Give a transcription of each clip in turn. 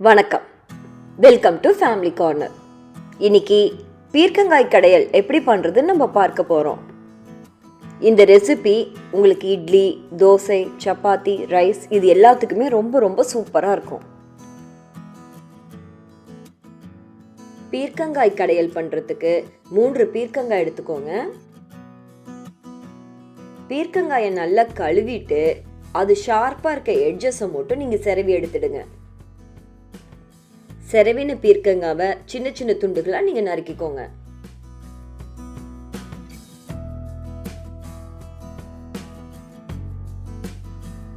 வணக்கம், welcome to family corner. இன்னைக்கு பீர்க்கங்காய் கடையல் எப்படி பண்ணுறதுன்னு நம்ம பார்க்க போகிறோம். இந்த ரெசிபி உங்களுக்கு இட்லி, தோசை, சப்பாத்தி, ரைஸ் இது எல்லாத்துக்குமே ரொம்ப ரொம்ப சூப்பராக இருக்கும். பீர்க்கங்காய் கடையல் பண்ணுறதுக்கு 3 பீர்க்கங்காய் எடுத்துக்கோங்க. பீர்க்கங்காயை நல்லா கழுவிட்டு அது ஷார்ப்பாக இருக்க எட்ஜஸை மட்டும் நீங்கள் செரவி எடுத்துடுங்க. செரவின பீர்க்கங்காவை சின்ன சின்ன துண்டுகளாக நீங்கள் நறுக்கிக்கோங்க.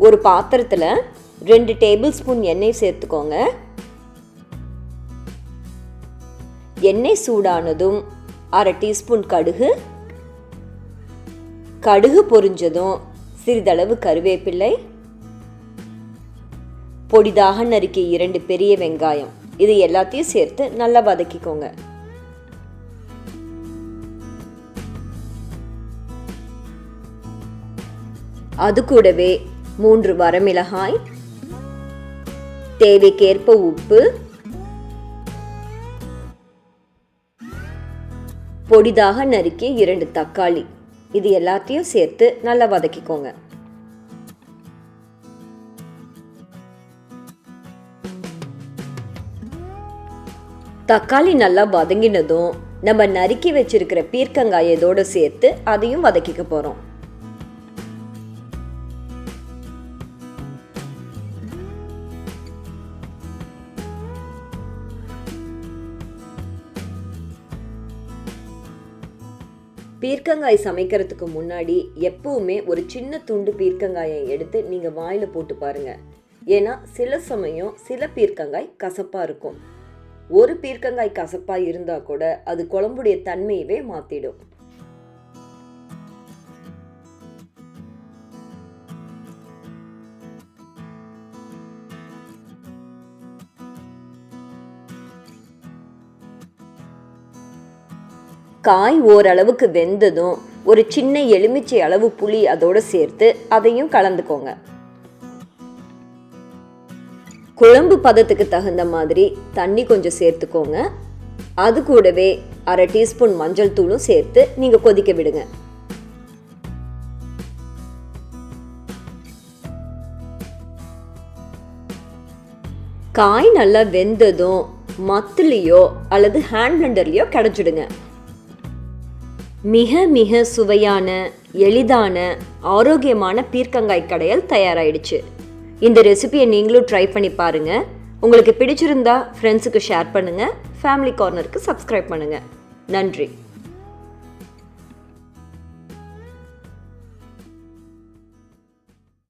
ஒரு பாத்திரத்தில் 2 டேபிள் ஸ்பூன் எண்ணெய் சேர்த்துக்கோங்க. எண்ணெய் சூடானதும் 1/2 டீஸ்பூன் கடுகு, கடுகு பொரிஞ்சதும் சிறிதளவு கருவேப்பிள்ளை, பொடிதாக நறுக்கிய 2 பெரிய வெங்காயம், இது எல்லாத்தையும் சேர்த்து நல்லா வதக்கிக்கோங்க. அது கூடவே 3 வரமிளகாய், தேவைக்கேற்ப உப்பு, பொடிதாக நறுக்கிய 2 தக்காளி, இது எல்லாத்தையும் சேர்த்து நல்லா வதக்கிக்கோங்க. தக்காளி நல்லா வதங்கினதும் நம்ம நறுக்கி வச்சிருக்கிற பீர்க்கங்காயை இதோட சேர்த்து அதையும் வதக்கிக்க போறோம். பீர்க்கங்காய் சமைக்கிறதுக்கு முன்னாடி எப்பவுமே ஒரு சின்ன துண்டு பீர்க்கங்காயை எடுத்து நீங்க வாயில போட்டு பாருங்க. ஏன்னா சில சமயம் சில பீர்க்கங்காய் கசப்பா இருக்கும். ஒரு பீர்க்கங்காய் கசப்பா இருந்தா கூட அது குழம்புடைய தன்மையவே மாத்திடும். காய் ஓரளவுக்கு வெந்ததும் ஒரு சின்ன எலுமிச்சை அளவு புளி அதோட சேர்த்து அதையும் கலந்துக்கோங்க. குழம்பு பதத்துக்கு தகுந்த மாதிரி தண்ணி கொஞ்சம் சேர்த்துக்கோங்க. அது கூடவே 1/2 டீஸ்பூன் மஞ்சள் தூளும் சேர்த்து நீங்க கொதிக்க விடுங்க. காய் நல்லா வெந்ததும் மத்துலையோ அல்லது ஹேண்ட் பிளெண்டர்லயோ கடைச்சிடுங்க. மிக மிக சுவையான, எளிதான, ஆரோக்கியமான பீர்க்கங்காய் கடையல் தயாராயிடுச்சு. இந்த ரெசிபியை நீங்களும் ட்ரை பண்ணி பாருங்க. உங்களுக்கு பிடிச்சிருந்தா ஃப்ரெண்ட்ஸுக்கு ஷேர் பண்ணுங்க. ஃபேமிலி கார்னருக்கு சப்ஸ்கிரைப் பண்ணுங்க. நன்றி.